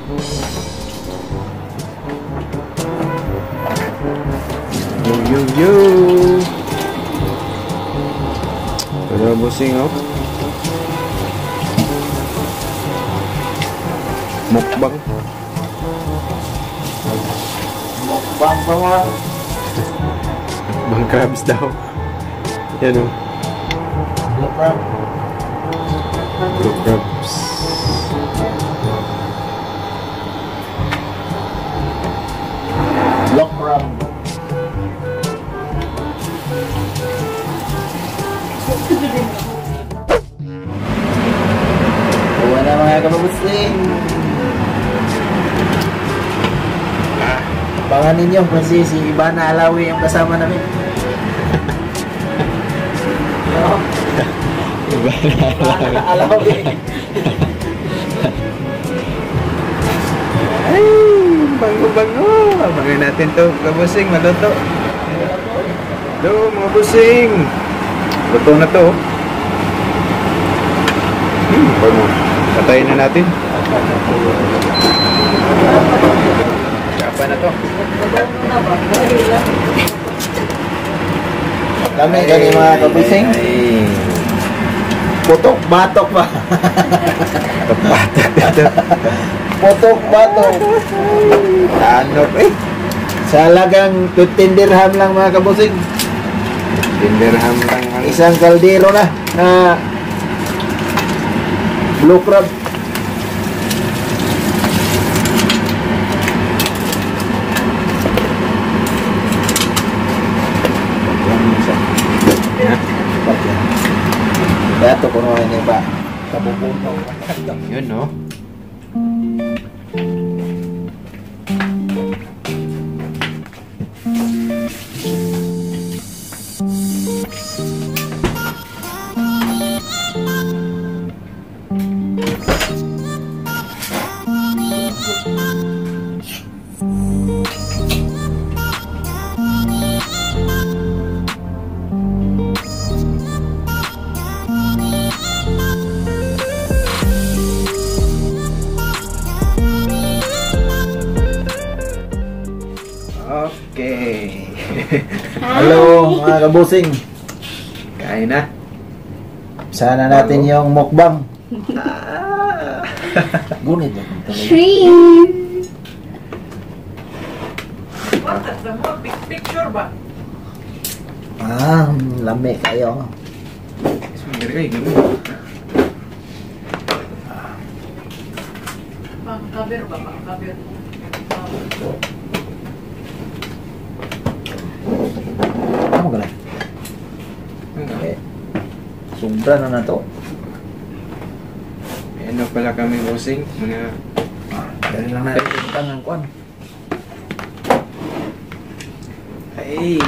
Yo. Pero busing oh. Mukbang. Mukbang pa mga. Mukbang crabs daw. Yan oh. Blue crab. Blue crabs. Blue crab. Buwan na mga kababusing. Abangan ninyo kasi si Ivana Alawi yung kasama namin. Ivana Alawi. Ay, bango-bango. Abangan natin to, kabusing, maluto. Hello, mga busing. Luto na to. Bango. Patayin na natin. Kapa na to. Kami gani mga kabusing. Putok batok pa. Patak dito. Putok batok. Ano eh? Sa halagang 15 dirham lang mga kabusing. Dinderham lang ang Isang kaldero na blue crab. Dato ko naman ini ba? Kabubuno. yun no. Okay. Hello mga kabusing. Kain na. Sana natin yung mukbang. Gunit lang. Shrimp. What the more big picture ba? Lami kayo. Pang-cover ba? Pang-cover. Ano ka na? Okay. Sobra na to. Ano pala kami busing? Mga Dali lang natin yung tangang kwan. ay.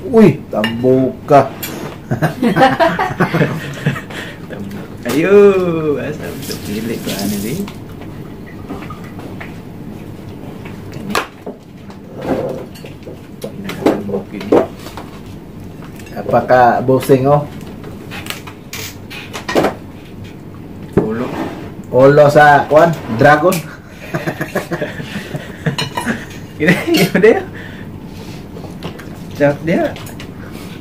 Uy, tambuka. Ayo, asam tu pilih ko ano din. Apakah busing oh? Ulo. Olo sa kwan, dragon. Gini dia. Cak dia.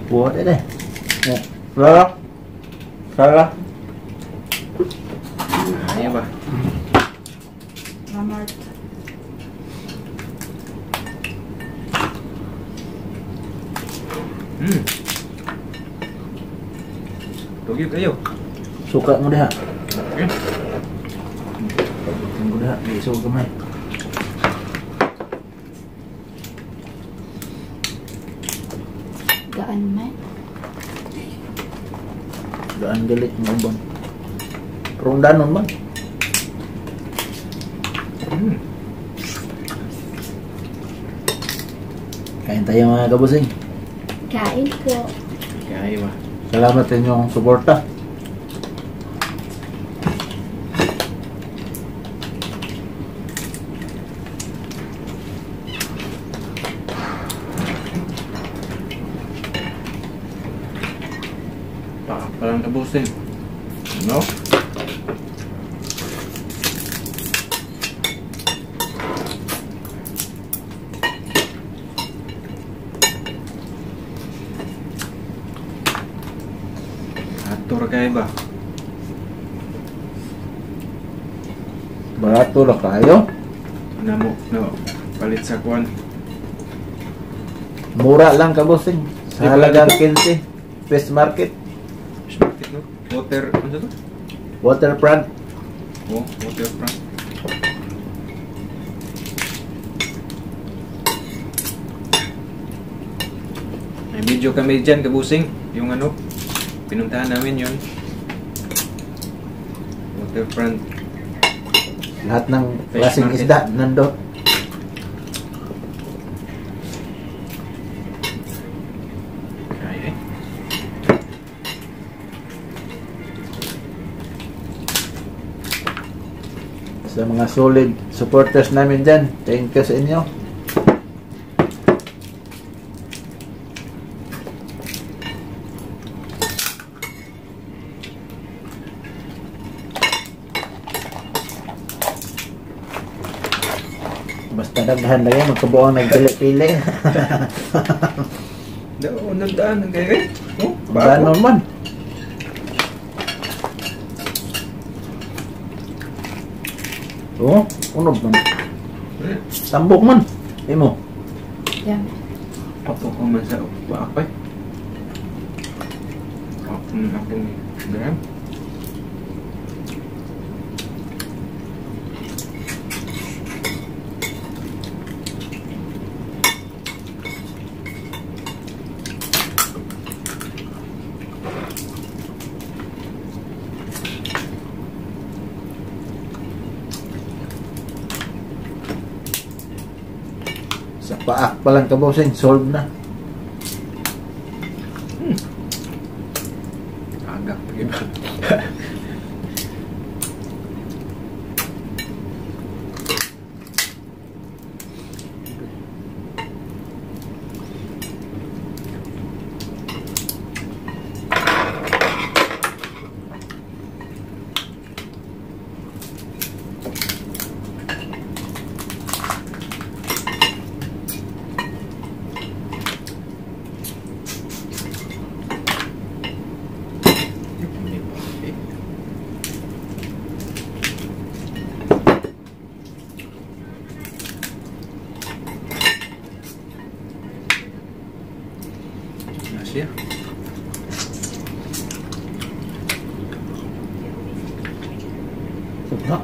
Buat deh. Salah. Salah. Ayo ba. Mamart. Tugi kayo. Suka mo dah. Okay. Tunggu dah, besok kemai. Gaan man. Daan gelit ngobon. Rondanon man. Kain tayo mga kabusing. Kain po. Kayo ba. Salamat sa inyong suporta. Parang tabusin. No? kaya ba? Barato na kayo. Namo, no. Palit sa kuan. Mura lang kabusing. Sa halagang 15. Fish market. Fish market, no? Water, ano to? Waterfront. Oh, waterfront. May video kami dyan, kabusing. Yung ano, pinuntahan namin yun. Waterfront. Lahat ng Fish klaseng market. isda nandun. Kaya eh. Sa mga solid supporters namin dyan, thank you sa inyo. Basta daghan lang yan, magkabuang nagpili-pili. Nagdaan, kaya eh. Oh, Ganon man. Oo, unod man. Tambok man. Imo. Yan. Ako ko man sa paapay. Akong daan. Sa paak pa lang kabosing, solve na. Agak pagi ba? Siya. Sobra.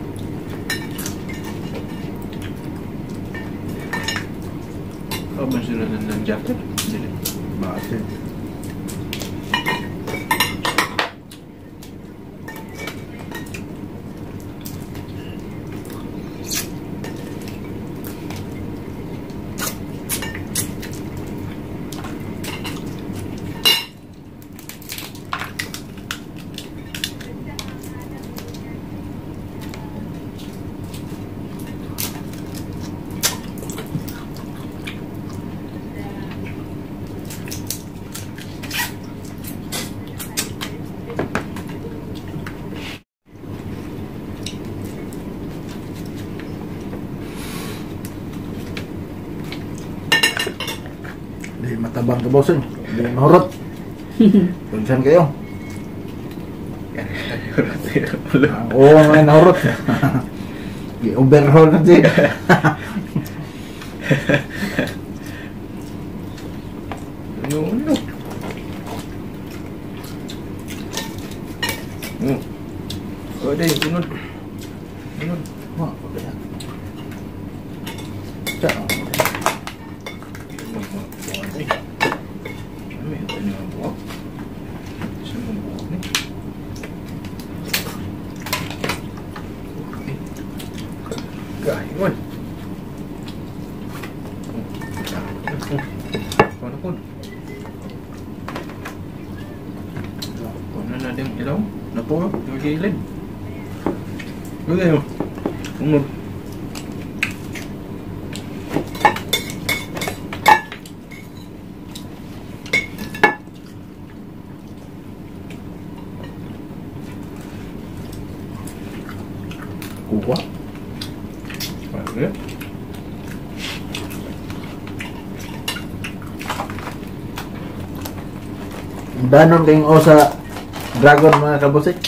Oh, ba sila ng jacket? Dili. Bakit? Di matabang kabosing. Di mahurot. Tunsan kayo. Oo, mga nahurot. Overhaul na din. Ano? Oh, dahil, sunod. Sunod. Wah, okay na. Saan? Gayun. Ano po? Ano na din ilaw? Napuha? Nagilid. Gagay mo. Umod. Kuha. Pare. Danon kayong osa dragon mga kabusing.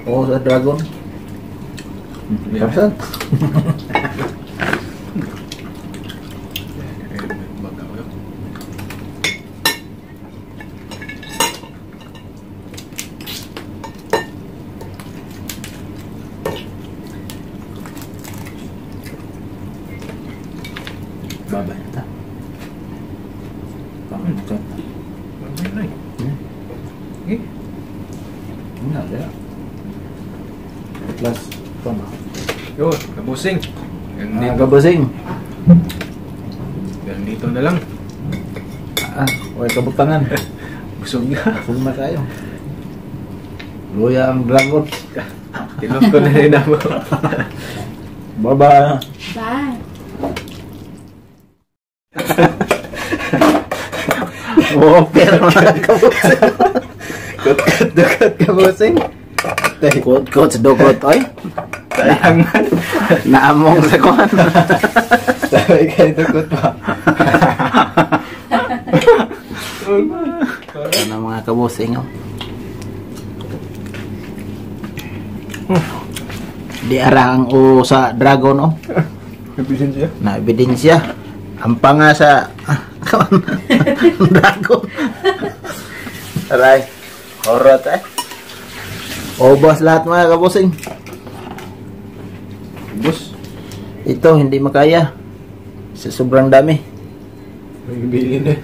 Oo, sa dragon. Kapsan. Babay na ta. Pangit. Ada. Plus tama. Yo, kabusing. Kabusing. Dito na lang. Way kabutangan. Busog na. Busog na kayo. Luya ang dragon. Tinok ko na rin ako. Bye-bye. Bye. Whopper mga kabusing. Kot-kot kabusing. Kot-kot sa dugot, oy. Tayangan. Naamong sa kuhan. Sabi ka ito kot pa. Ano mga kabusing, oh. Di arang o sa dragon, oh. Nabisin siya. Na ebidensya. Ang panga sa dragon. Aray. Horot eh. Obos lahat mga kabusing. Bus. Ito hindi makaya. Sa sobrang dami. May bilin eh.